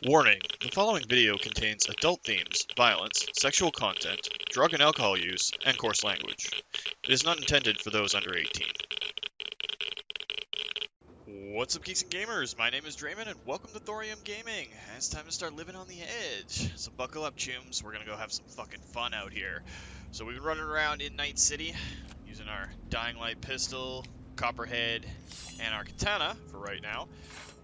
Warning: the following video contains adult themes, violence, sexual content, drug and alcohol use, and coarse language. It is not intended for those under 18. What's up, geeks and gamers? My name is Drementfh, and welcome to Thorium Gaming. It's time to start living on the edge. So buckle up, Chooms. We're gonna go have some fucking fun out here. So we've been running around in Night City, using our Dying Light pistol, Copperhead, and our katana for right now,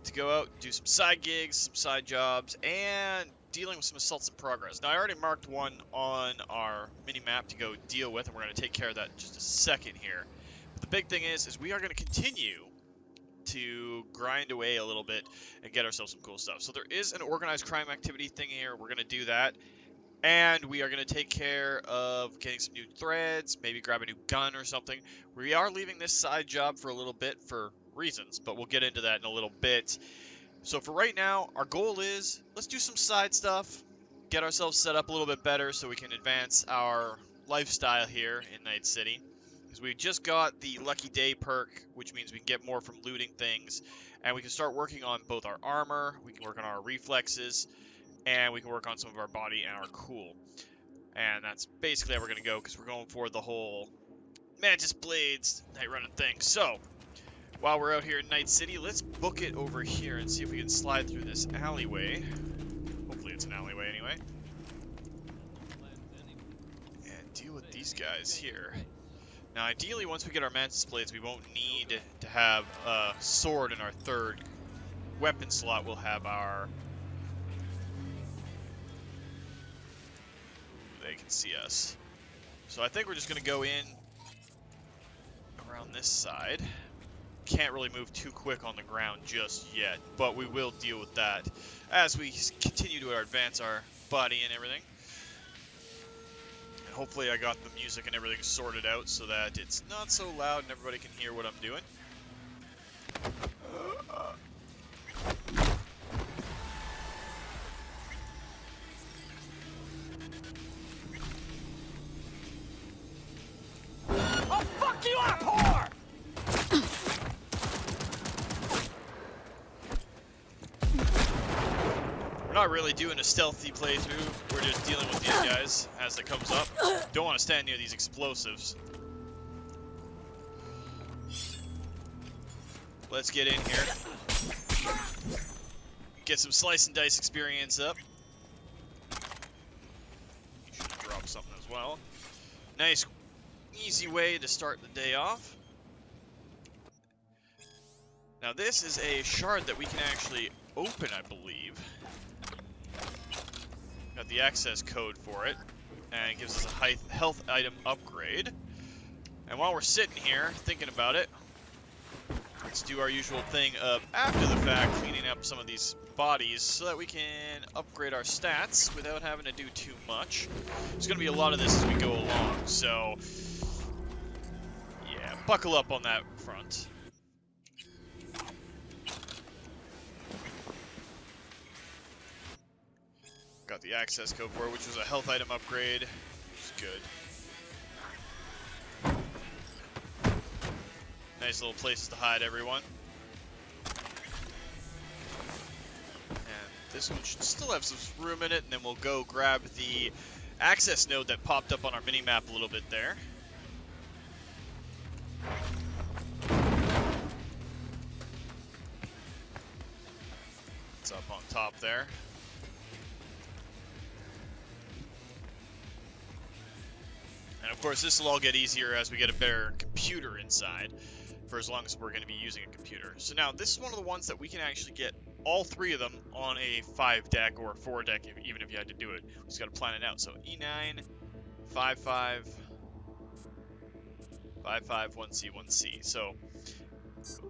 to go out, do some side gigs, some side jobs, and dealing with some assaults in progress. Now, I already marked one on our mini-map to go deal with, and we're going to take care of that in just a second here. But the big thing is we are going to continue to grind away a little bit and get ourselves some cool stuff. So there is an organized crime activity thing here. We're going to do that. And we are going to take care of getting some new threads, maybe grab a new gun or something. We are leaving this side job for a little bit for reasons, but we'll get into that in a little bit. So for right now, our goal is, let's do some side stuff, get ourselves set up a little bit better so we can advance our lifestyle here in Night City. Because we just got the Lucky Day perk, which means we can get more from looting things, and we can start working on both our armor, we can work on our reflexes, and we can work on some of our body and our cool. And that's basically how we're going to go, because we're going for the whole Mantis Blades night running thing. So, while we're out here in Night City, let's book it over here and see if we can slide through this alleyway. Hopefully it's an alleyway anyway. And deal with these guys here. Now ideally, once we get our Mantis Blades, we won't need to have a sword in our third weapon slot. We'll have our... They can see us. So I think we're just going to go in around this side. Can't really move too quick on the ground just yet, but we will deal with that as we continue to advance our body and everything. And hopefully I got the music and everything sorted out so that it's not so loud and everybody can hear what I'm doing. I'll fuck you up, whore! We're not really doing a stealthy playthrough, we're just dealing with these guys as it comes up. Don't want to stand near these explosives. Let's get in here. Get some slice and dice experience up. You should drop something as well. Nice, easy way to start the day off. Now this is a shard that we can actually open, I believe. Got the access code for it, and it gives us a health item upgrade. And while we're sitting here thinking about it, let's do our usual thing of, after the fact, cleaning up some of these bodies so that we can upgrade our stats without having to do too much. There's going to be a lot of this as we go along, so yeah, buckle up on that front. Got the access code for it, which was a health item upgrade, which is good. Nice little places to hide everyone. And this one should still have some room in it, and then we'll go grab the access node that popped up on our mini-map a little bit there. It's up on top there. And of course, this will all get easier as we get a better computer inside, for as long as we're going to be using a computer. So now, this is one of the ones that we can actually get all three of them on a 5-deck or a 4-deck, even if you had to do it. We just got to plan it out. So E9, 5-5, 5-5, 1C, 1C. So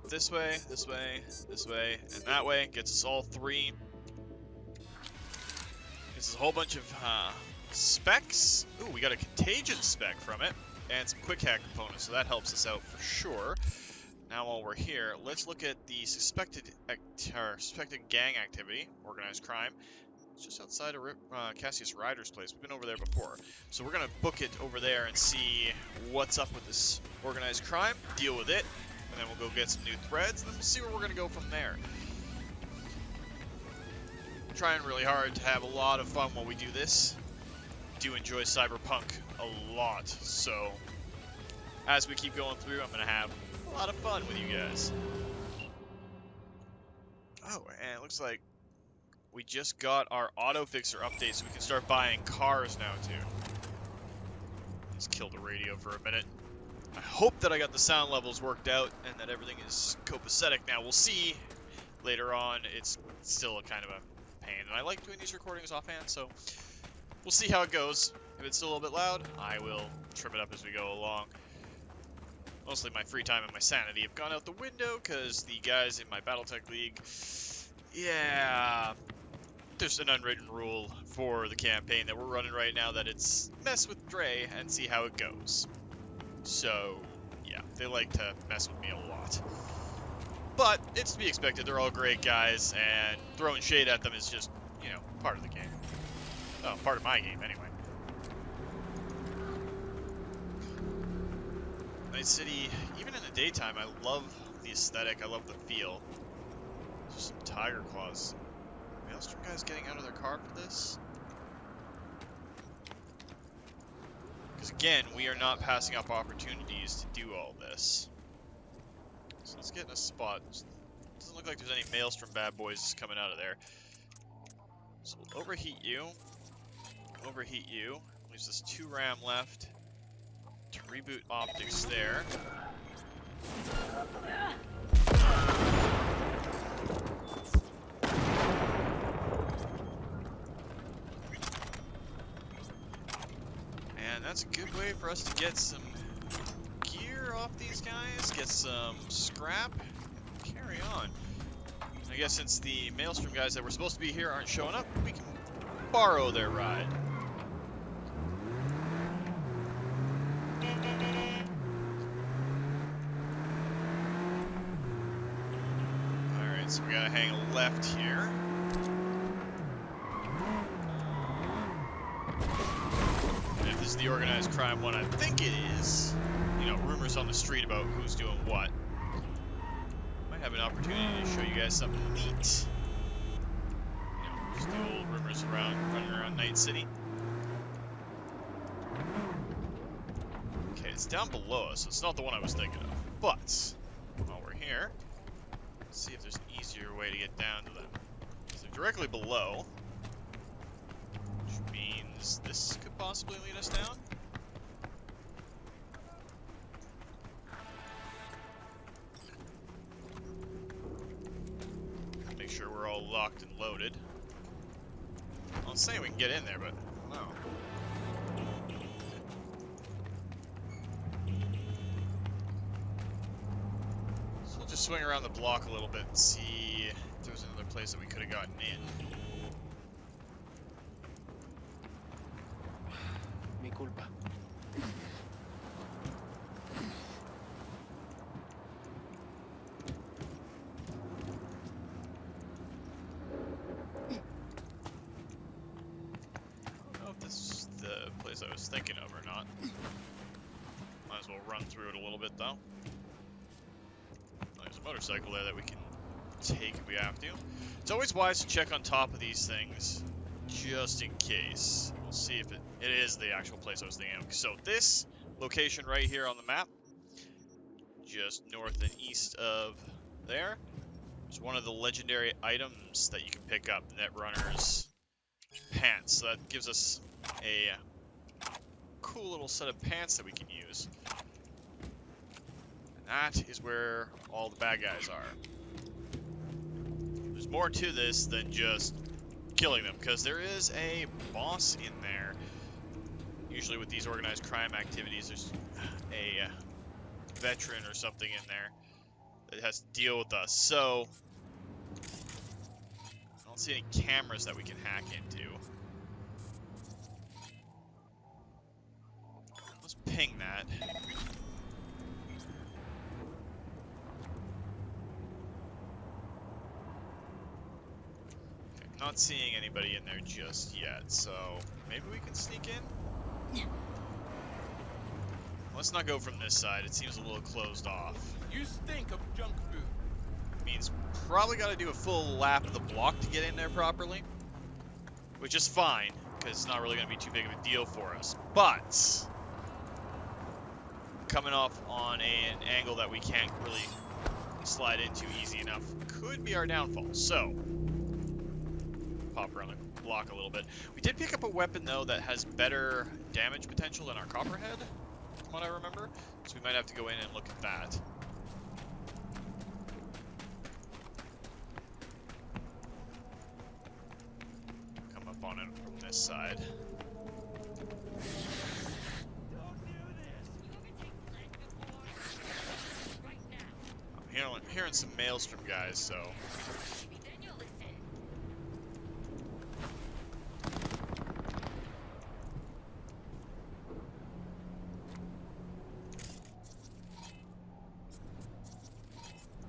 this way, this way, this way, and that way. Gets us all three. This is a whole bunch of specs. Ooh, we got a contagion spec from it, and some quick hack components, so that helps us out for sure. Now while we're here, let's look at the suspected gang activity, organized crime. It's just outside of Cassius Ryder's place. We've been over there before. So we're going to book it over there and see what's up with this organized crime, deal with it, and then we'll go get some new threads, and then we'll see where we're going to go from there. trying really hard to have a lot of fun while we do this. Do enjoy Cyberpunk a lot, so as we keep going through, I'm going to have a lot of fun with you guys. Oh, and it looks like we just got our auto fixer update, so we can start buying cars now too. Let's kill the radio for a minute. I hope that I got the sound levels worked out and that everything is copacetic now. We'll see later on. It's still a kind of a pain, and I like doing these recordings offhand, so we'll see how it goes. If it's still a little bit loud, I will trim it up as we go along. Mostly my free time and my sanity have gone out the window because the guys in my Battletech League, yeah, there's an unwritten rule for the campaign that we're running right now that it's mess with Dre and see how it goes. So, yeah, they like to mess with me a lot. But it's to be expected. They're all great guys, and throwing shade at them is just, you know, part of the game. Oh, part of my game, anyway. Night City, even in the daytime, I love the aesthetic. I love the feel. There's some Tyger Claws. Maelstrom guys getting out of their car for this? Because again, we are not passing up opportunities to do all this. So let's get in a spot. Doesn't look like there's any Maelstrom bad boys coming out of there. So we'll overheat you. Overheat you. Leaves us 2 RAM left to reboot optics there. And that's a good way for us to get some gear off these guys, get some scrap, and carry on. I guess since the Maelstrom guys that were supposed to be here aren't showing up, we can borrow their ride. Alright, so we gotta hang a left here. And if this is the organized crime one, I think it is. You know, rumors on the street about who's doing what. Might have an opportunity to show you guys something neat. You know, just the old rumors running around Night City. Okay, it's down below us, so it's not the one I was thinking of. But, while we're here, let's see if there's an easier way to get down to them. Because they're directly below, which means this could possibly lead us down. Make sure we're all locked and loaded. I'm saying we can get in there, but I don't know. So we'll just swing around the block a little bit and see if there's another place that we could have gotten in. Mi culpa. I don't know if this is the place I was thinking of or not. Might as well run through it a little bit though. There's a motorcycle there that we can take if we have to. It's always wise to check on top of these things, just in case. We'll see if it is the actual place I was thinking of. So this location right here on the map, just north and east of there, is one of the legendary items that you can pick up, Netrunner's pants. So that gives us a cool little set of pants that we can use. And that is where all the bad guys are. There's more to this than just killing them, because there is a boss in there. Usually with these organized crime activities, there's a veteran or something in there that has to deal with us. So I don't see any cameras that we can hack into. Let's ping that. Not seeing anybody in there just yet, so maybe we can sneak in? Let's not go from this side, it seems a little closed off. You stink of junk food. Means probably gotta do a full lap of the block to get in there properly. which is fine, because it's not really going to be too big of a deal for us. But coming off on an angle that we can't really slide into easy enough could be our downfall. So, pop around the block a little bit. We did pick up a weapon, though, that has better damage potential than our Copperhead, from what I remember. So we might have to go in and look at that. Come up on it from this side. I'm hearing some Maelstrom guys, so...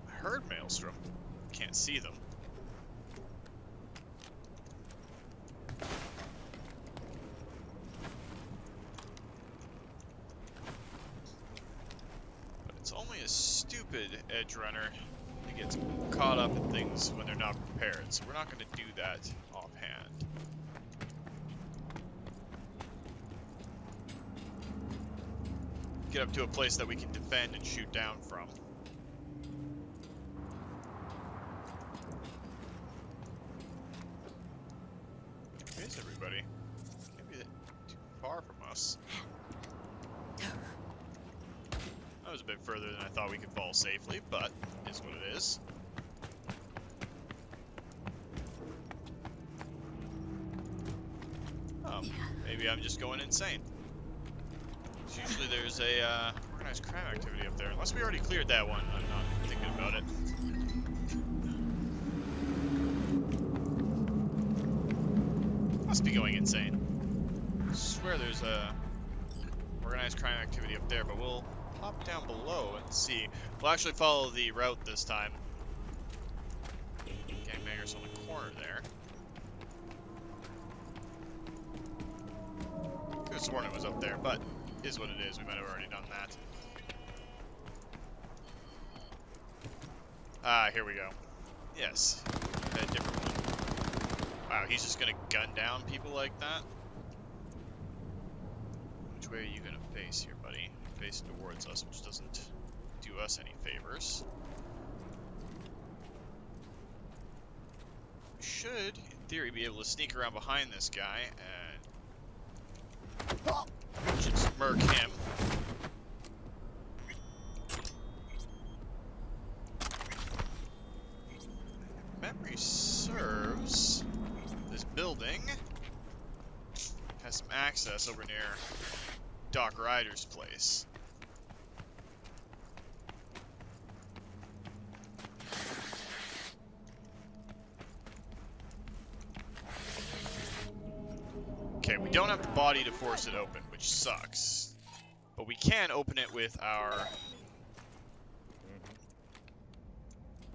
I heard Maelstrom. Can't see them. But it's only a stupid edge runner that gets caught up in things when they're not prepared, so we're not going to do that offhand. Get up to a place that we can defend and shoot down from. Where's everybody? Can't be too far from us. That was a bit further than I thought we could fall safely, but it is what it is. Oh, maybe I'm just going insane. Usually there's a organized crime activity up there. Unless we already cleared that one, I'm not thinking about it. Must be going insane. I swear there's a organized crime activity up there, but we'll pop down below and see. We'll actually follow the route this time. Gangbangers on the corner there. Could have sworn it was up there, but is what it is. We might have already done that. Ah, here we go. Yes, a different one. Wow, he's just gonna gun down people like that? Which way are you gonna face here, buddy? Face towards us, which doesn't do us any favors. We should, in theory, be able to sneak around behind this guy and just murk him. Memory serves, this building has some access over near Doc Ryder's place. Okay, we don't have the body to force it open, which sucks. But we can open it with our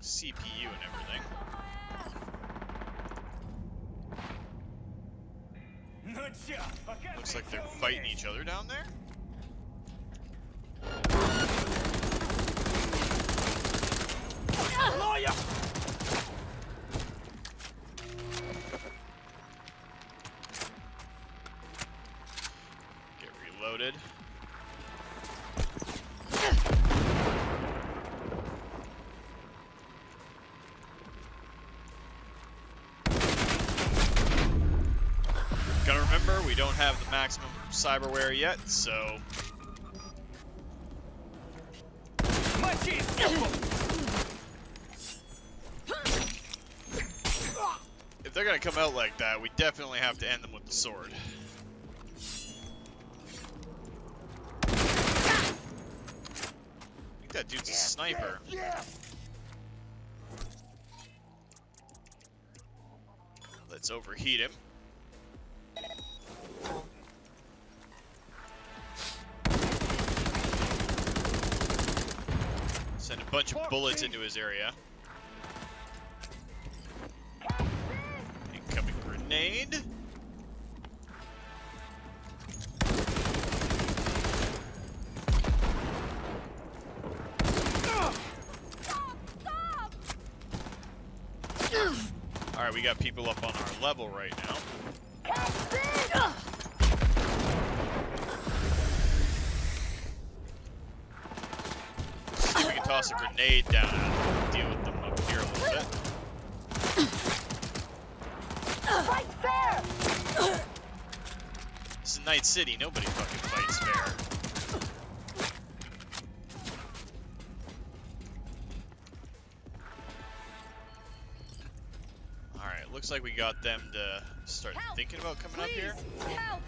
CPU and everything. Looks like they're fighting each other down there. Get reloaded. Gotta remember, we don't have the maximum cyberware yet, so... If they're gonna come out like that, we definitely have to end them with the sword. I think that dude's a sniper. Let's overheat him. Send a bunch of bullets into his area. Incoming grenade. Alright, Alright, we got people up on our level right now. See if we can toss a grenade down and deal with them up here a little bit. Fight fair! This is Night City, nobody fucking fights fair. Alright, looks like we got them to start thinking about coming up here. Help!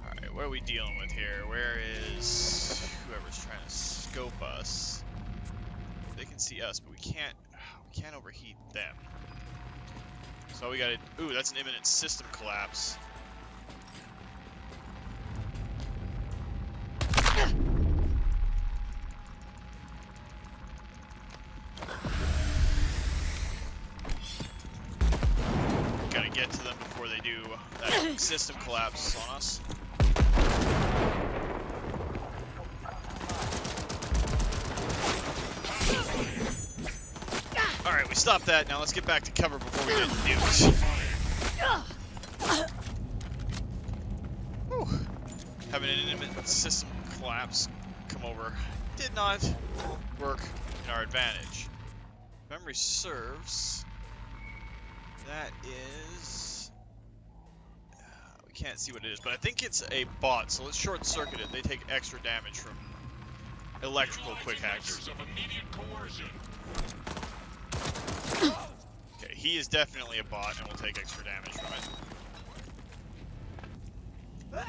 Alright, what are we dealing with here? Where is whoever's trying to scope us? They can see us, but we can't overheat them. So we gotta, ooh, that's an imminent system collapse. Gotta get to them before they do that system collapse on us. Alright, we stopped that. Now let's get back to cover before we get nuked. Whew. Having an imminent system collapse come over did not work in our advantage. Memory serves. That is... we can't see what it is, but I think it's a bot, so let's short circuit it. They take extra damage from electrical quick hacks. Okay, he is definitely a bot and will take extra damage from it.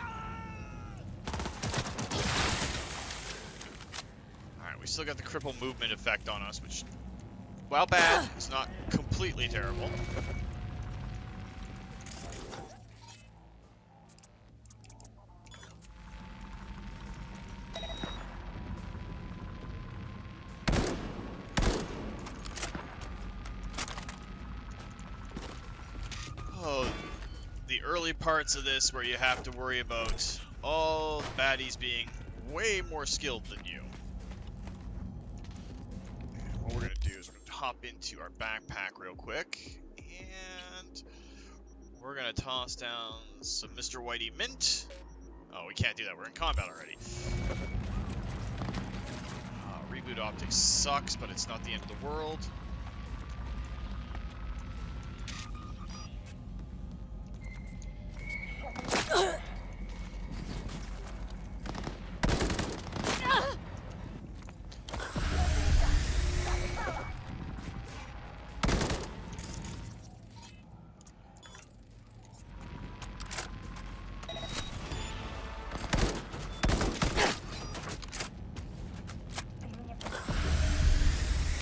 Alright, we still got the cripple movement effect on us, which, while bad, is not completely terrible. Oh, the early parts of this where you have to worry about all the baddies being way more skilled than you. And what we're going to do is we're going to hop into our backpack real quick, and we're going to toss down some Mr. Whitey Mint. Oh, we can't do that. We're in combat already. Reboot optics sucks, but it's not the end of the world.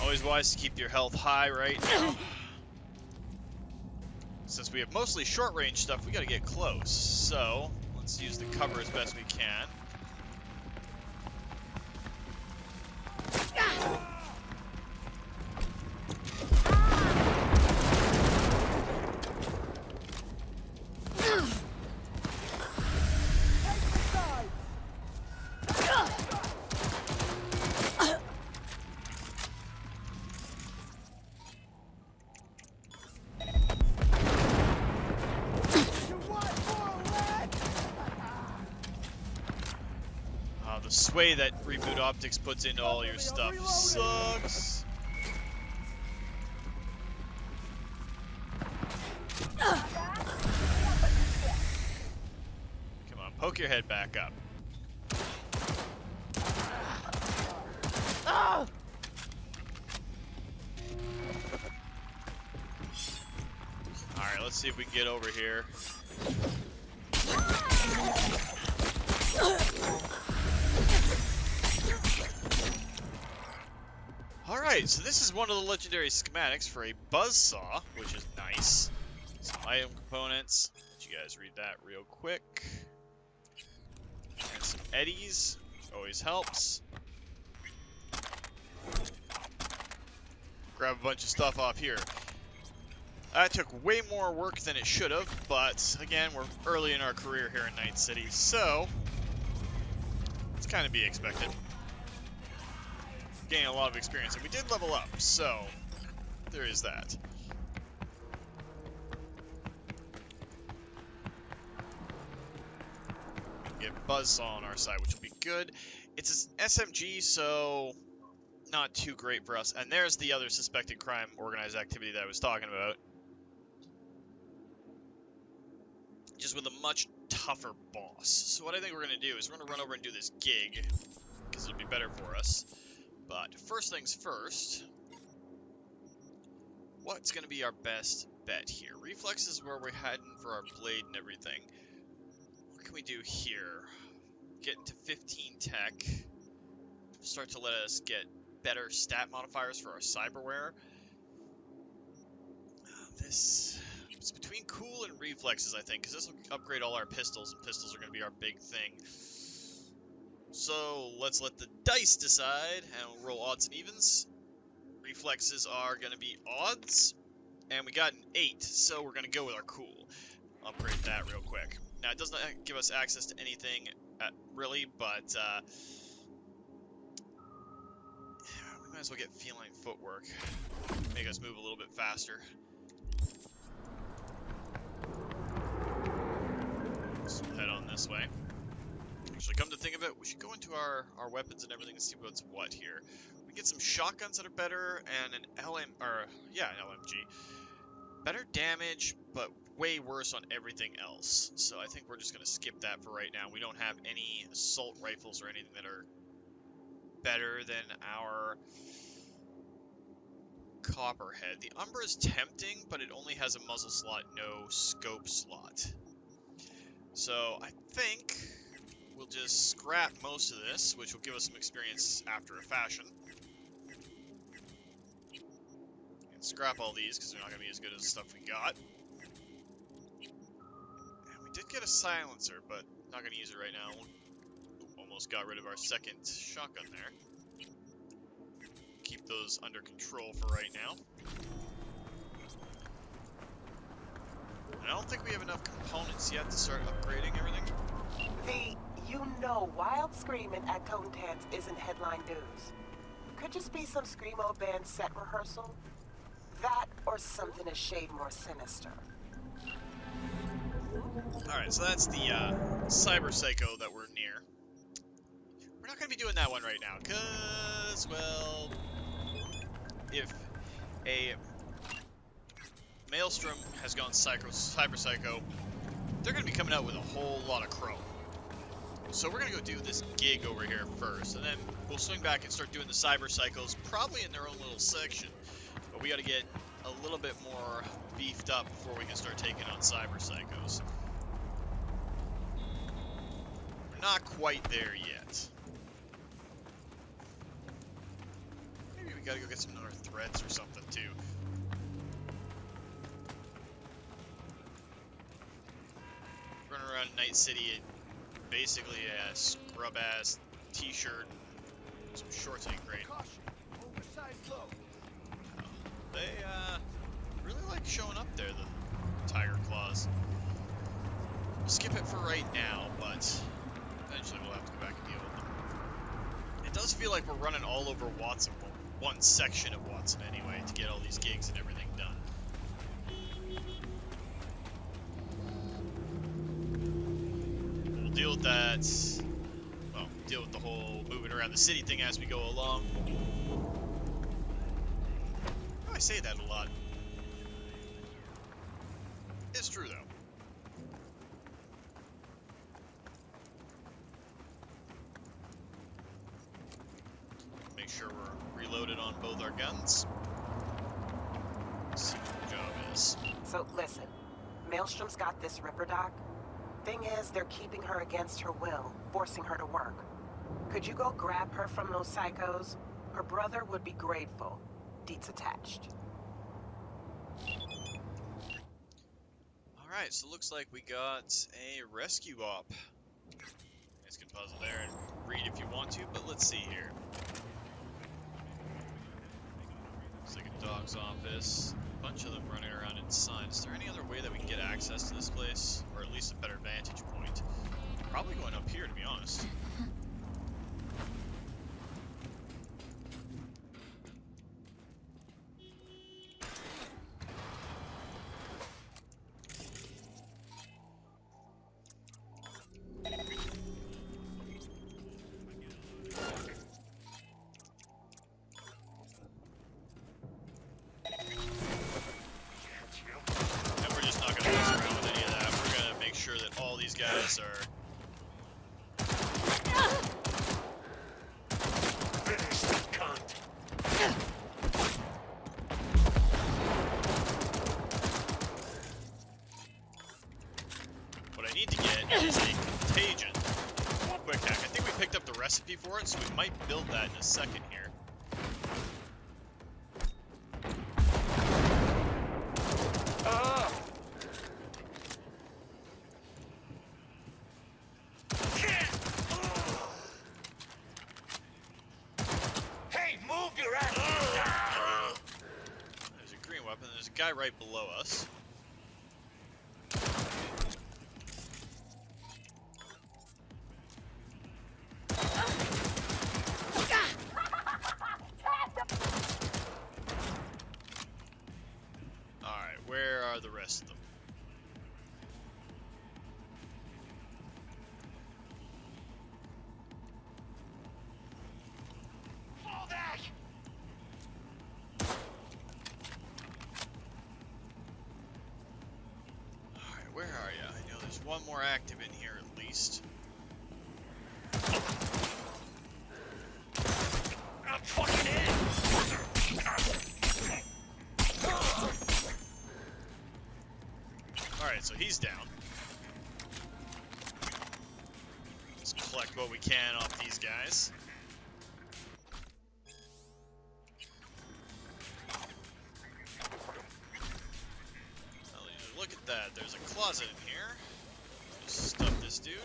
Always wise to keep your health high right now. Since we have mostly short-range stuff, we gotta get close. So, let's use the cover as best we can. The sway that Reboot Optics puts into all your stuff sucks. Come on, poke your head back up. Alright, let's see if we can get over here. Alright, so this is one of the legendary schematics for a buzzsaw, which is nice. Some item components. Let you guys read that real quick. And some eddies, which always helps. Grab a bunch of stuff off here. That took way more work than it should have, but again, we're early in our career here in Night City, so it's kind of be expected. Gaining a lot of experience, and we did level up, so there is that. We can get Buzzsaw on our side, which will be good. It's an SMG, so not too great for us. And there's the other suspected crime organized activity that I was talking about. Just with a much tougher boss. So what I think we're going to do is we're going to run over and do this gig, because it'll be better for us. But first things first, what's going to be our best bet here? Reflex is where we're heading for our blade and everything. What can we do here? Get into 15 tech. Start to let us get better stat modifiers for our cyberware. It's between cool and reflexes, I think, because this will upgrade all our pistols, and pistols are going to be our big thing. So let's let the dice decide, and we'll roll odds and evens. Reflexes are going to be odds, and we got an 8, so we're going to go with our cool. Upgrade that real quick. Now, it does not give us access to anything, really, but we might as well get feline footwork. Make us move a little bit faster. So we'll head on this way. Actually, come to think of it, we should go into our weapons and everything and see what's what here. We get some shotguns that are better, and an an LMG. Better damage, but way worse on everything else. So I think we're just going to skip that for right now. We don't have any assault rifles or anything that are better than our Copperhead. The Umbra is tempting, but it only has a muzzle slot, no scope slot. So I think we'll just scrap most of this, which will give us some experience after a fashion. And scrap all these, because they're not going to be as good as the stuff we got. And we did get a silencer, but not going to use it right now. Almost got rid of our second shotgun there. Keep those under control for right now. And I don't think we have enough components yet to start upgrading everything. Wild screaming at Cone Tents isn't headline news. Could just be some Screamo band set rehearsal. That or something a shade more sinister. Alright, so that's the Cyber Psycho that we're near. We're not going to be doing that one right now, because, well, if a Maelstrom has gone Cyber Psycho, they're going to be coming out with a whole lot of chrome. So we're going to go do this gig over here first, and then we'll swing back and start doing the Cyber Psychos, probably in their own little section. But we got to get a little bit more beefed up before we can start taking on Cyber Psychos. We're not quite there yet. Maybe we got to go get some other threads or something too. Running around Night City in basically a scrub-ass t-shirt and some shorts ain't great. They really like showing up there, the Tyger Claws. We'll skip it for right now, but eventually we'll have to go back and deal with them. It does feel like we're running all over Watson, well, one section of Watson anyway, to get all these gigs and everything done. We'll deal with that, well, deal with the whole moving around the city thing as we go along. I say that a lot. It's true, though. Make sure we're reloaded on both our guns. See what the job is. So listen, Maelstrom's got this Ripper doc. Thing is, they're keeping her against her will, forcing her to work. Could you go grab her from those psychos? Her brother would be grateful. Deets attached. Alright, so it looks like we got a rescue op. You guys can pause it there and read if you want to, but let's see here. So I can Dog's office. A bunch of them running around inside. Is there any other way that we can get access to this place? Or at least a better vantage point? Probably going up here, to be honest. And we're just not going to mess around with any of that. We're going to make sure that all these guys are... Finish that cunt. What I need to get is a contagion. Quick hack. I think we picked up the recipe for it, so we might build that in a second here. Hey, move your ass! There's a green weapon. There's a guy right below us. Alright, where are the rest of them? Fall back! Alright, where are you? I know there's one more active in here at least. I'm fucking in! Alright, so he's down. Let's collect what we can off these guys. Look at that, there's a closet in here. Just stuff this dude.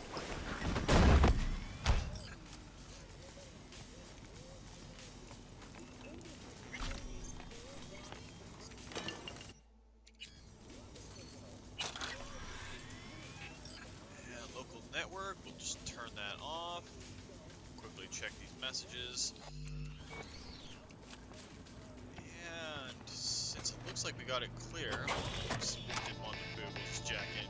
Yeah, local network, we'll just turn that off. Quickly check these messages. And since it looks like we got it clear, oops, didn't want the boot, we'll just jack in.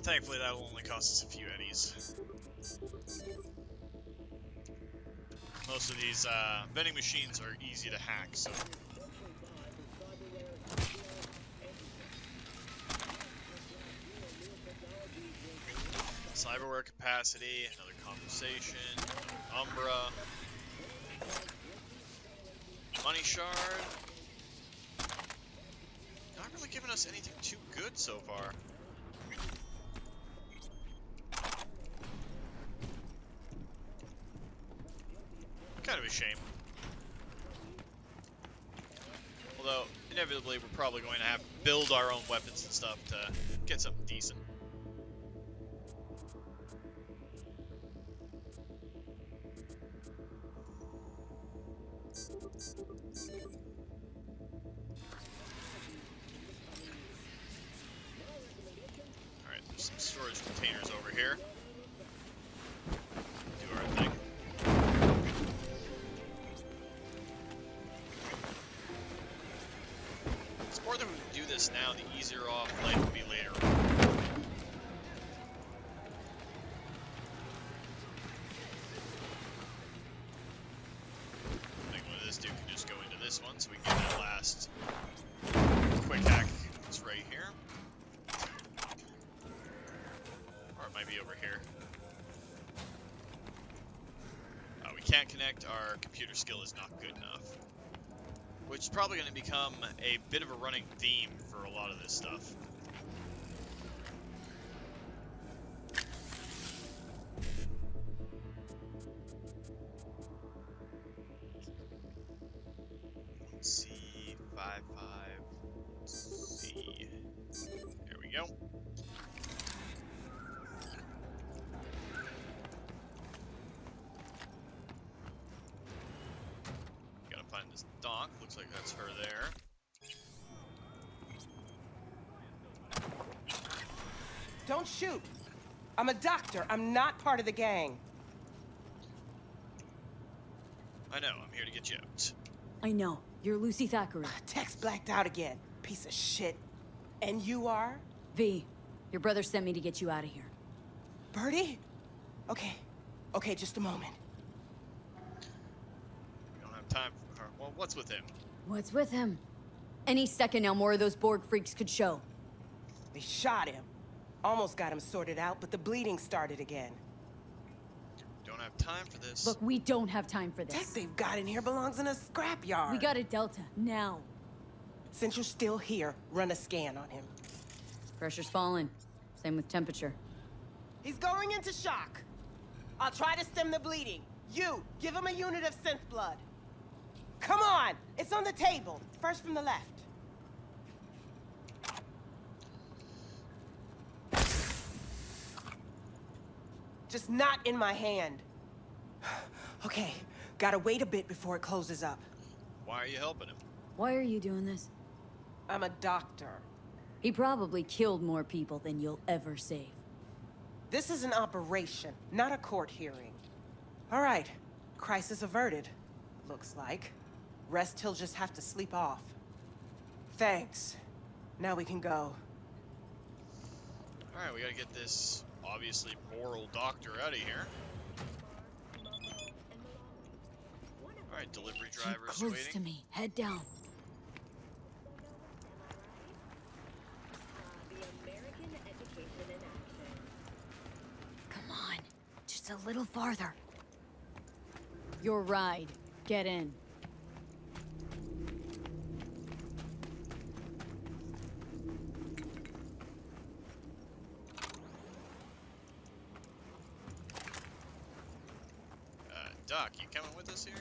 Thankfully, that'll only cost us a few eddies. Most of these vending machines are easy to hack, so. Cyberware capacity, another conversation, Umbra. Money shard. Not really giving us anything too good so far. Kind of a shame. Although, inevitably, we're probably going to have to build our own weapons and stuff to get something decent. Alright, there's some storage containers over here. Do our thing. It's more that we do this now, the easier off life will be later on. I think one of this dude can just go into this one so we can get that last quick hack. It's right here. Or it might be over here. We can't connect, our computer skill is not good enough. Which is probably going to become a bit of a running theme for a lot of this stuff. C55C. There we go. looks like that's her there. Don't shoot. I'm a doctor. I'm not part of the gang. I know, I'm here to get you out. I know. You're Lucy Thackeray. Text blacked out again. Piece of shit. And you are? V, your brother sent me to get you out of here. Birdie? Okay. Okay, just a moment. We don't have time for her. Well, what's with him? What's with him? Any second now, more of those Borg freaks could show. They shot him. Almost got him sorted out, but the bleeding started again. Don't have time for this. Look, we don't have time for Tech this. they've got in here belongs in a scrapyard. We got a Delta, now. Since you're still here, run a scan on him. Pressure's falling. Same with temperature. He's going into shock. I'll try to stem the bleeding. You, give him a unit of synth blood. Come on! It's on the table. First from the left. Just not in my hand. Okay, gotta wait a bit before it closes up. Why are you helping him? Why are you doing this? I'm a doctor. He probably killed more people than you'll ever save. This is an operation, not a court hearing. All right, crisis averted, looks like. Rest he'll just have to sleep off. Thanks. Now we can go. Alright, we gotta get this obviously moral doctor out of here. Alright, delivery Keep driver's close waiting. to me. Head down. Come on. Just a little farther. Your ride. Get in. Doc, you coming with us here?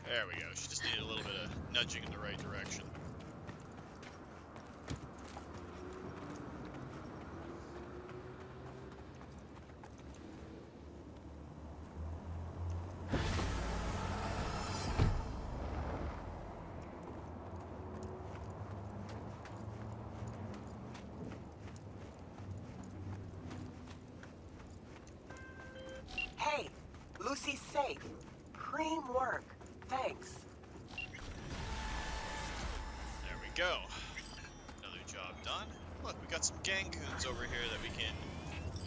There we go. She just needed a little bit of nudging in the right direction. Hey, Lucy's safe. Cream work. Thanks. There we go. Another job done. Look, we got some ganggoons over here that we can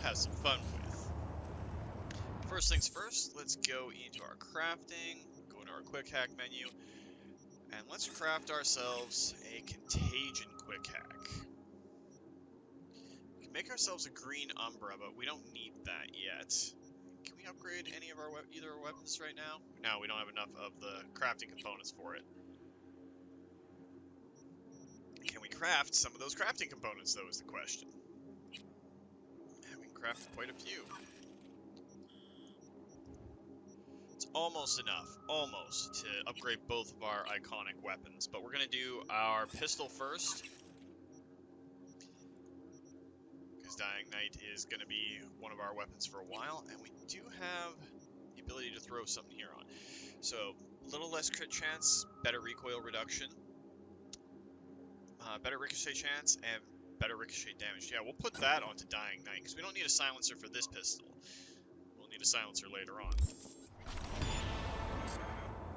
have some fun with. First things first, let's go into our crafting, go into our quick hack menu, and let's craft ourselves a contagion quick hack. We can make ourselves a green umbra, but we don't need that yet. Can we upgrade any of our either our weapons right now? No, we don't have enough of the crafting components for it. Can we craft some of those crafting components, though, is the question. And we can craft quite a few. It's almost enough, almost, to upgrade both of our iconic weapons. But we're going to do our pistol first. Because Dying Knight is going to be one of our weapons for a while. And we do have the ability to throw something here on. So, a little less crit chance, better recoil reduction. Better ricochet chance, and better ricochet damage. Yeah, we'll put that onto Dying Knight, because we don't need a silencer for this pistol. We'll need a silencer later on.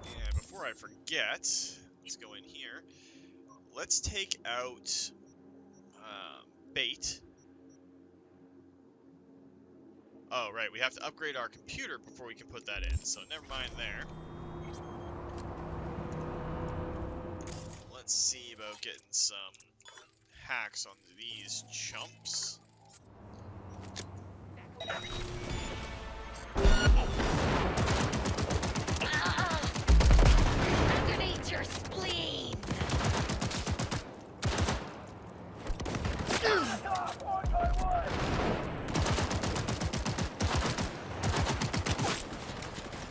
And before I forget, let's go in here. Let's take out bait. Oh, right, we have to upgrade our computer before we can put that in, so never mind there. Let's see about getting some hacks on these chumps. I'm gonna eat your spleen!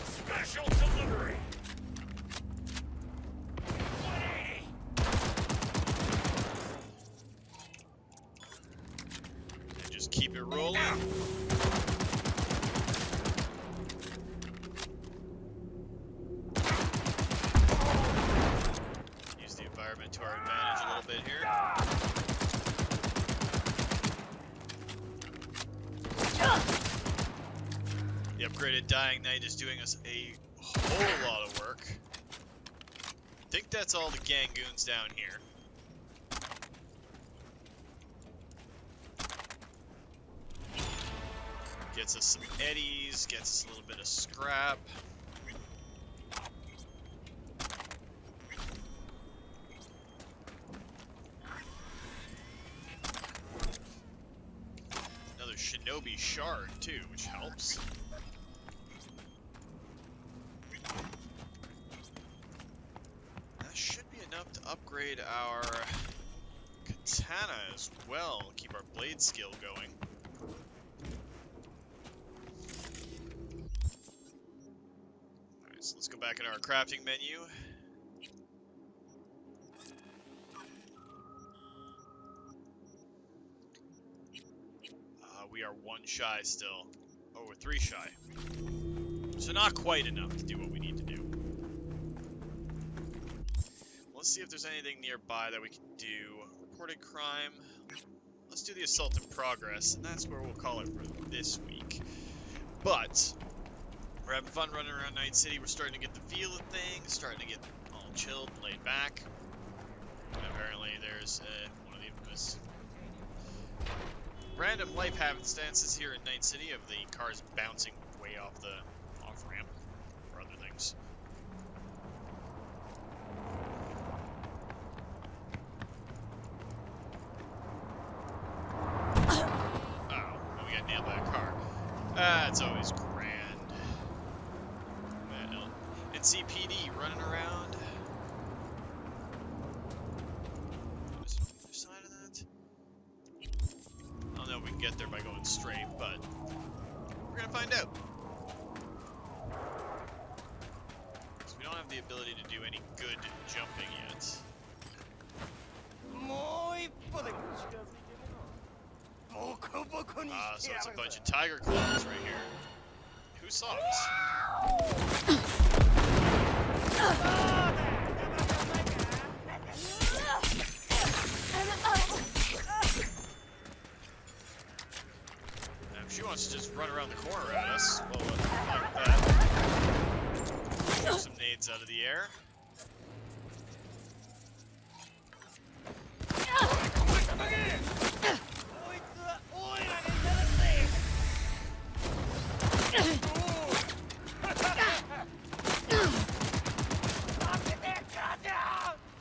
Special delivery! 180! And just keep it rolling. upgraded Dying Knight is doing us a whole lot of work. I think that's all the ganggoons down here. Gets us some eddies, gets us a little bit of scrap. Another shinobi shard too, which helps. That should be enough to upgrade our katana as well, keep our blade skill going. So let's go back in our crafting menu. We are 1 shy still. Oh, we're 3 shy. So not quite enough to do what we need to do. Let's see if there's anything nearby that we can do. Reported crime. Let's do the assault in progress, and that's where we'll call it for this week. But we're having fun running around Night City. We're starting to get the feel of things, starting to get all chilled and laid back. And apparently there's one of the infamous random life happenstances here in Night City of the cars bouncing way off the off-ramp or other things. Oh, we got nailed by a car. That's always grand. CPD running around. There's the other side of that. I don't know if we can get there by going straight, but we're gonna find out. Because we don't have the ability to do any good jumping yet. So it's a bunch of Tyger Claws right here. Who saw us? If she wants to just run around the corner at us, well, like that. Shoot some nades out of the air.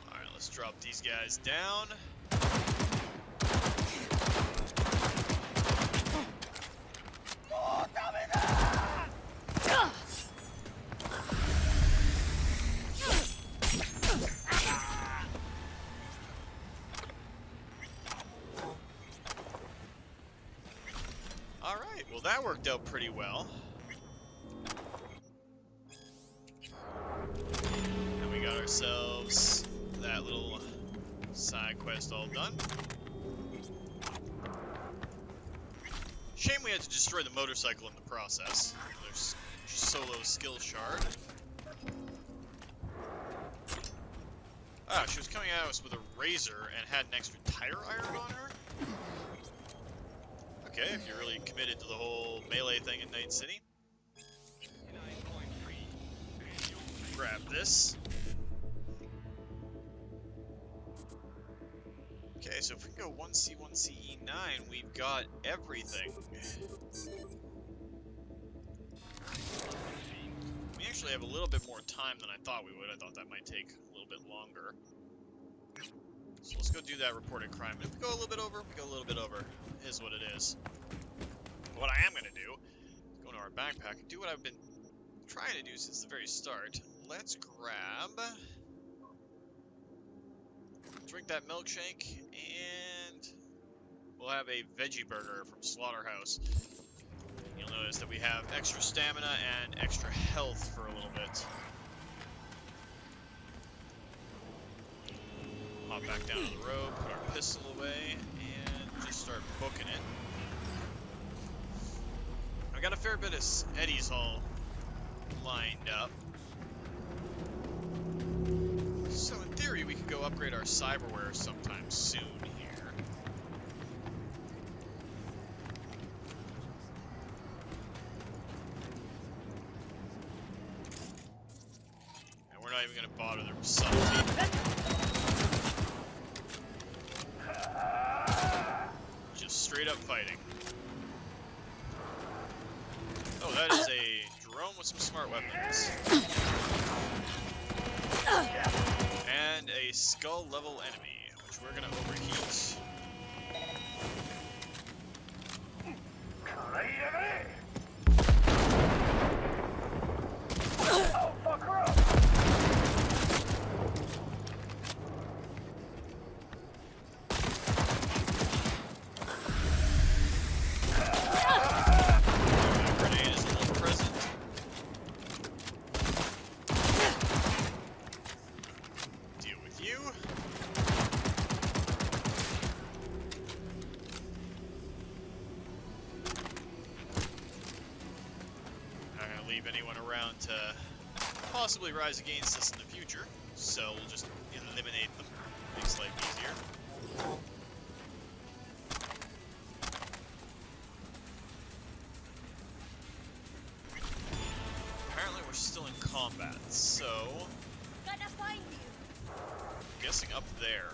Alright, let's drop these guys down. Alright, well that worked out pretty well. And we got ourselves that little side quest all done. Shame we had to destroy the motorcycle in the process. There's solo skill shard. Ah, she was coming at us with a razor and had an extra tire iron on her? Okay, if you're really committed to the whole melee thing in Night City. Grab this. Okay, so if we can go 1C, 1C, E9, we've got everything. We actually have a little bit more time than I thought we would. I thought that might take a little bit longer. So let's go do that reported crime. If we go a little bit over, we go a little bit over. It is what it is. What I am going to do is go into our backpack and do what I've been trying to do since the very start. Let's grab... drink that milkshake, and we'll have a veggie burger from Slaughterhouse. You'll notice that we have extra stamina and extra health for a little bit. Hop back down to the road, put our pistol away, and just start booking it. I got a fair bit of eddies all lined up. So in theory, we could go upgrade our cyberware sometime soon here. not even gonna bother their subtlety. Just straight up fighting. Oh, that is a drone with some smart weapons. And a skull level enemy, which we're gonna overheat. Oh, fuck her up! Grenade is a little present. Deal with you. Not gonna leave anyone around to possibly rise against us in the future, so we'll just eliminate them. Makes life easier. Apparently we're still in combat, so Gonna find you. I'm guessing up there.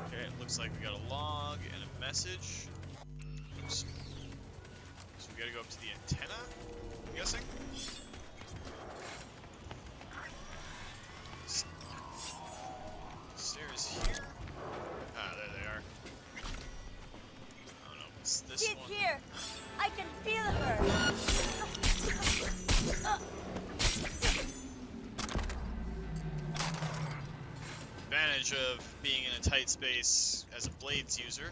Okay, it looks like we got a log and a message. Oops. So we gotta go up to the antenna, I'm guessing? Stairs here? Ah, there they are. Oh no, it's this She's one. here. I can feel her. Advantage of being in a tight space as a blades user.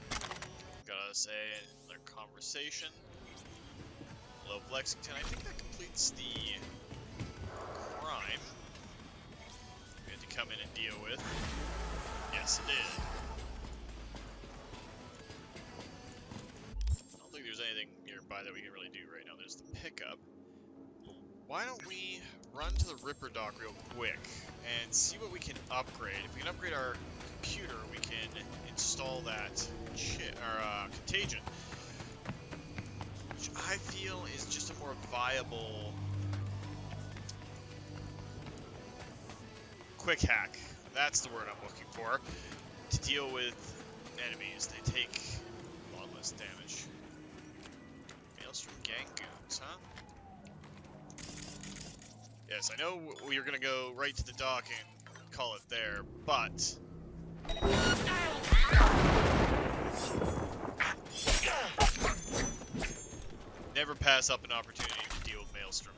Gotta say, another conversation. Hello, Lexington. I think that completes the crime we had to come in and deal with. Yes, it did. I don't think there's anything nearby that we can really do right now. There's the pickup. Why don't we run to the Ripper dock real quick and see what we can upgrade. If we can upgrade our computer, we can install that contagion, which I feel is just a more viable quick hack. That's the word I'm looking for, to deal with enemies. They take a lot less damage. Maelstrom ganggoons, huh? Yes, I know we are going to go right to the dock and call it there, but never pass up an opportunity to deal with Maelstrom.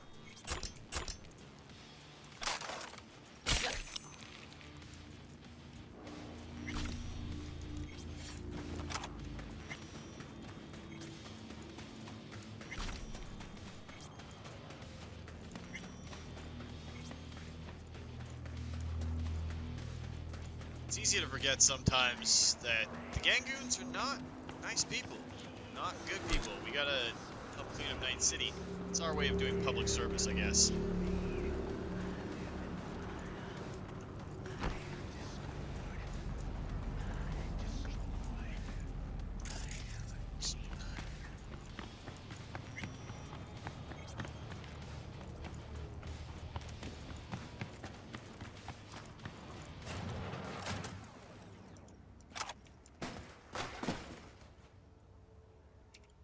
It's easy to forget sometimes that the ganggoons are not nice people, not good people. We gotta help clean up Night City. It's our way of doing public service, I guess.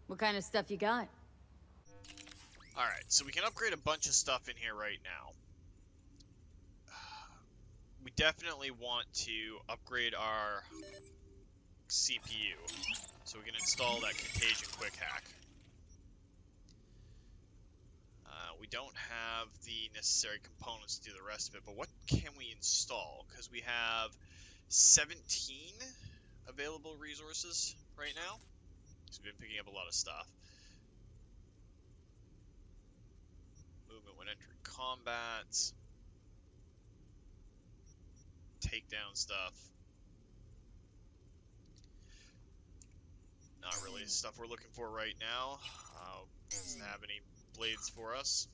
What kind of stuff you got? Alright, so we can upgrade a bunch of stuff in here right now. We definitely want to upgrade our CPU, so we can install that contagion quick hack. We don't have the necessary components to do the rest of it, but what can we install? Because we have 17 available resources right now. So we've been picking up a lot of stuff. Movement when entering combat. Takedown stuff. Not really stuff we're looking for right now. Doesn't have any blades for us.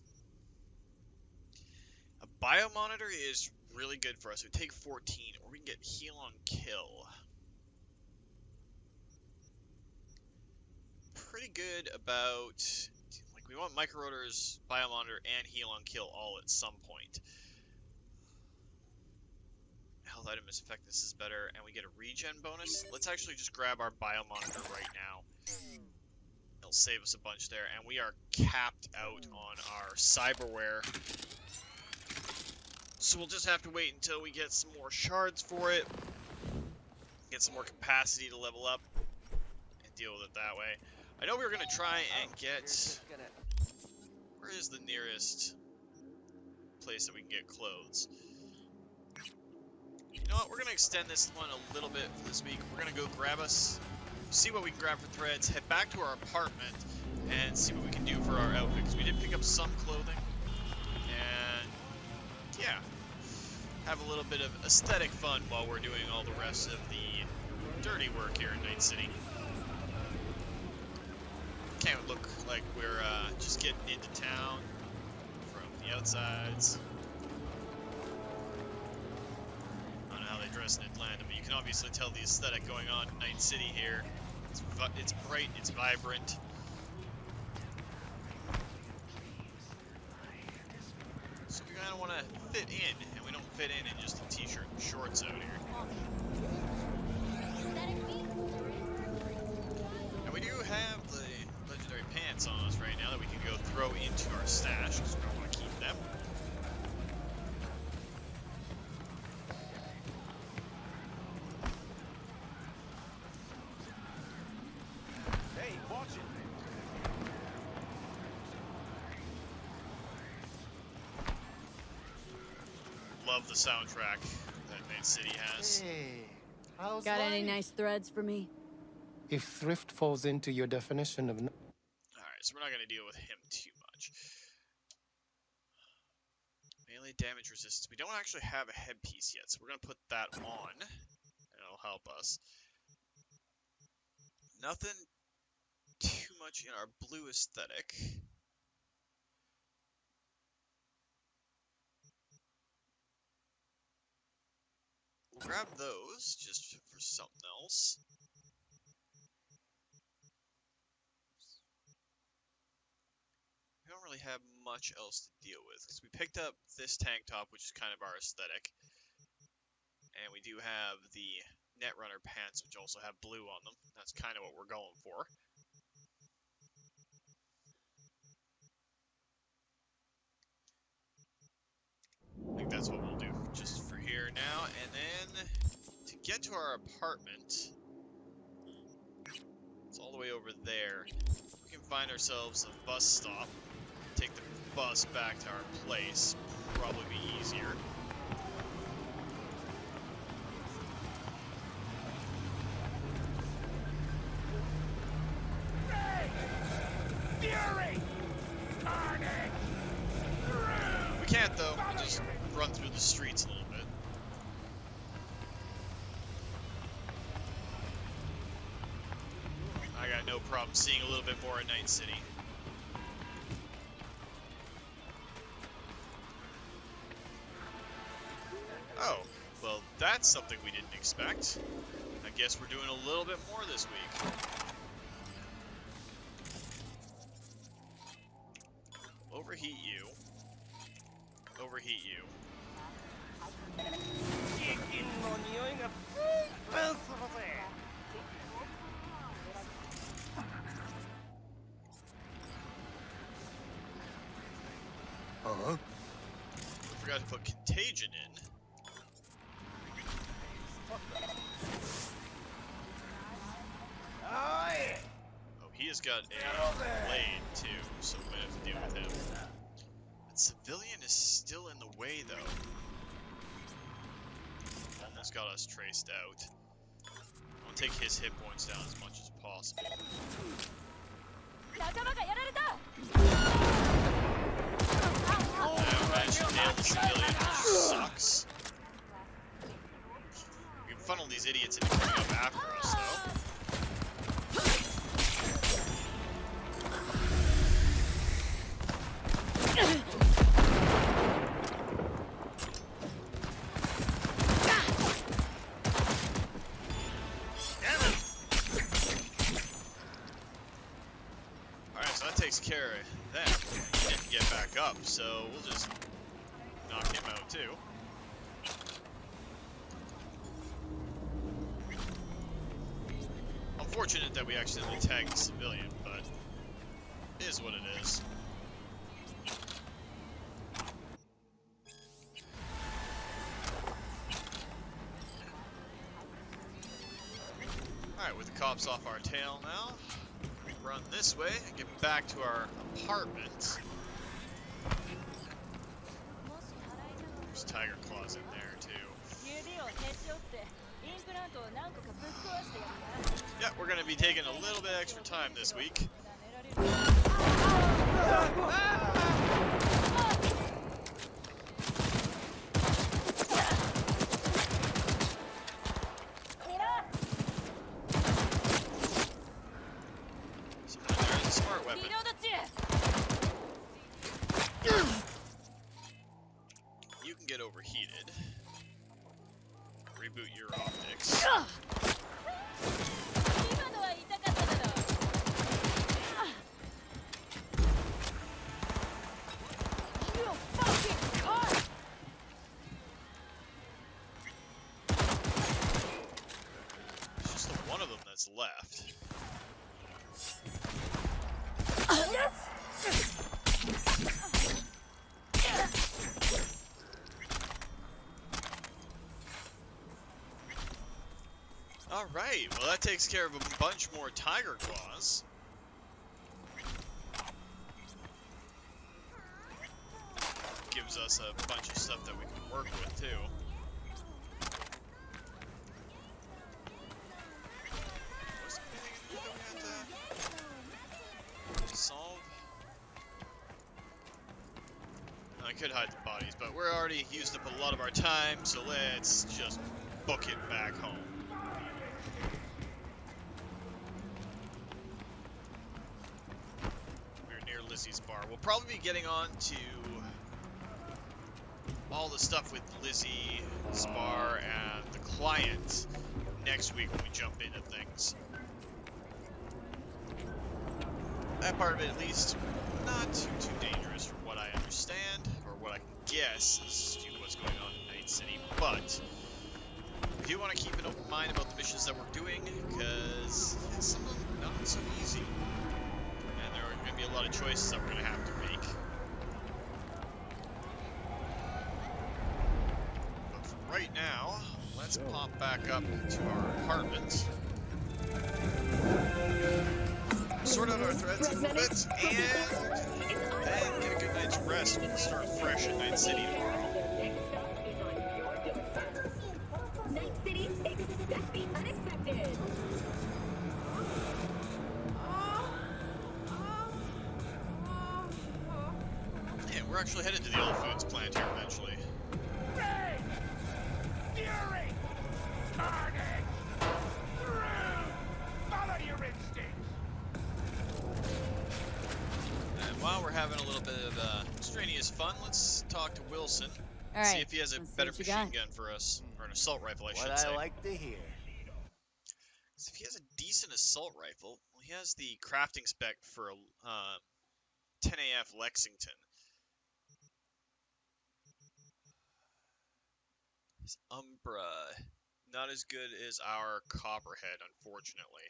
A biomonitor is really good for us. We take 14, or we can get heal on kill. pretty good about, like, we want micro-rotors, biomonitor, and heal on kill all at some point. Health item effectiveness is better, and we get a regen bonus. Let's actually just grab our biomonitor right now. It'll save us a bunch there, and we are capped out on our cyberware. So we'll just have to wait until we get some more shards for it, get some more capacity to level up, and deal with it that way. I know we were going to try and get... Where is the nearest place that we can get clothes? You know what, we're going to extend this one a little bit for this week. We're going to go grab us, see what we can grab for threads, head back to our apartment, and see what we can do for our outfit. Because we did pick up some clothing, and yeah, have a little bit of aesthetic fun while we're doing all the rest of the dirty work here in Night City. Can't look like we're just getting into town from the outsides. I don't know how they dress in Atlanta, but you can obviously tell the aesthetic going on in Night City here. It's bright, it's vibrant. So we kind of want to fit in, and we don't fit in just a t-shirt and shorts out here. And we do have the legendary pants on us right now that we can go throw into our stash, because we don't want to keep them. Hey, watch it. Love the soundtrack that Night City has. Hey, how's Got any life? nice threads for me? If thrift falls into your definition of... Alright, so we're not going to deal with him too much. Melee damage resistance. We don't actually have a headpiece yet, so we're going to put that on, and it'll help us. Nothing too much in our blue aesthetic. We'll grab those, just for something else. We don't really have much else to deal with, because we picked up this tank top, which is kind of our aesthetic. And we do have the Netrunner pants, which also have blue on them. That's kind of what we're going for. I think that's what we'll do just for here now. And then to get to our apartment, it's all the way over there. We can find ourselves a bus stop, take the bus back to our place, probably be easier. Fury! Carnage! We can't though, we'll just run through the streets a little bit. I got no problem seeing a little bit more at Night City. Oh, well that's something we didn't expect. I guess we're doing a little bit more this week. Overheat you. Overheat you. Uh-huh. I forgot to put contagion in. Oh, he has got a blade too, so we're gonna have to deal with him. That civilian is still in the way though. Almost got us traced out. I want to take his hit points down as much as possible. I managed to nail the civilian, which sucks. We can funnel these idiots into coming up after us though. takes care of them. He didn't get back up, so we'll just knock him out too. Unfortunate that we accidentally tagged the civilian, but it is what it is. Alright, with the cops off our tail now, we run this way and get back to our apartment. There's Tyger Claws in there too. Yeah, we're gonna be taking a little bit extra time this week. There's a smart weapon. You can get overheated. Reboot your optics. It's just the one of them that's left. Alright, well that takes care of a bunch more Tyger Claws. Gives us a bunch of stuff that we can work with too. Was there anything in here that we had to solve? I could hide the bodies, but we're already used up a lot of our time, so let's just book it back home. Lizzie's bar. We'll probably be getting on to all the stuff with Lizzie's bar and the client next week when we jump into things. That part of it, at least, not too dangerous from what I understand, or what I can guess as to what's going on in Night City, but I do want to keep an open mind about the missions that we're doing, because some of them are not so easy. Be a lot of choices that we're going to have to make. But for right now, let's pop back up to our apartment. Sort out our threads a little bit, and then get a good night's rest. We'll start fresh at Night City tomorrow. Night City, expect the unexpected. We're actually headed to the All Foods plant here eventually. Rage! Fury! Carnage! Rude! Follow your instincts! And while we're having a little bit of strenuous fun, let's talk to Wilson. All right, see if he has a better machine gun for us. Or an assault rifle, I should say. What I like to hear. So if he has a decent assault rifle, well, he has the crafting spec for a 10AF Lexington. His Umbra, not as good as our Copperhead, unfortunately.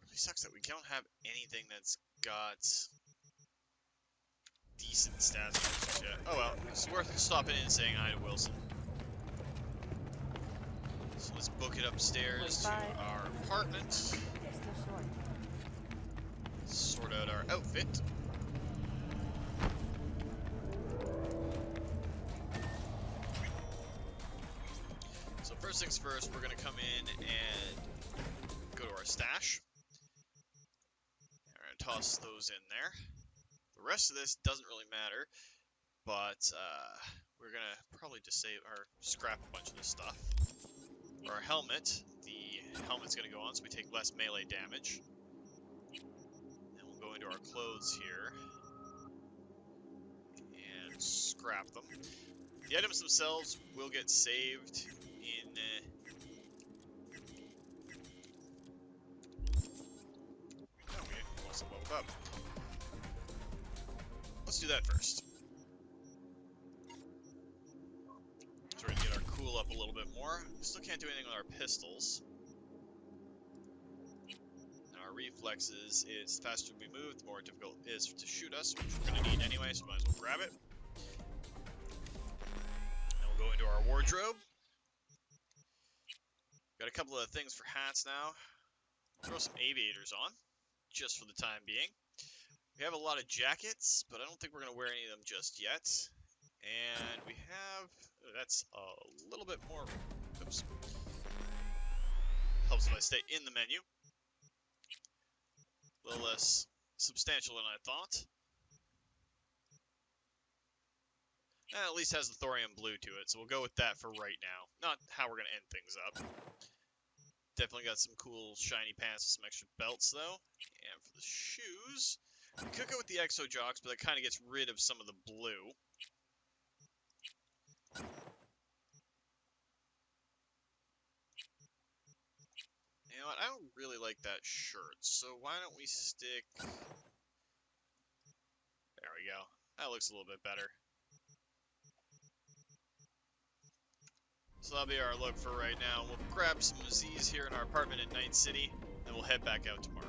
Really sucks that we don't have anything that's got decent stats yet. Oh well, it's worth stopping in and saying hi to Wilson. So let's book it upstairs to our apartment. Sort out our outfit. So first things first, we're going to come in and go to our stash. We're going to toss those in there. The rest of this doesn't really matter, but we're going to probably just save or scrap a bunch of this stuff. For our helmet, the helmet's going to go on so we take less melee damage. Then we'll go into our clothes here and scrap them. The items themselves will get saved in up. Let's do that first. So we're gonna get our cool up a little bit more. Still can't do anything with our pistols. And our reflexes is the faster we move, the more difficult it is to shoot us, which we're gonna need anyway, so might as well grab it. And we'll go into our wardrobe. Got a couple of things for hats now. Throw some aviators on, just for the time being. We have a lot of jackets, but I don't think we're going to wear any of them just yet. And we have... that's a little bit more... oops. Helps if I stay in the menu. A little less substantial than I thought. And at least has the thorium blue to it, so we'll go with that for right now. Not how we're going to end things up. Definitely got some cool shiny pants with some extra belts, though. And for the shoes... we could go with the Exo Jocks, but that kind of gets rid of some of the blue. You know what? I don't really like that shirt, so why don't we stick... there we go. That looks a little bit better. So that'll be our look for right now. We'll grab some Z's here in our apartment in Night City, and we'll head back out tomorrow.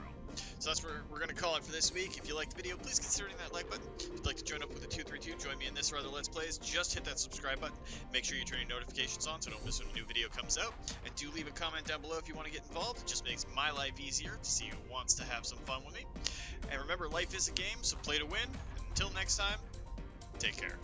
So that's where we're going to call it for this week. If you liked the video, please consider hitting that like button. If you'd like to join up with the 232, join me in this or other Let's Plays, just hit that subscribe button. Make sure you turn your notifications on so don't miss when a new video comes out. And do leave a comment down below if you want to get involved. It just makes my life easier to see who wants to have some fun with me. And remember, life is a game, so play to win. And until next time, take care.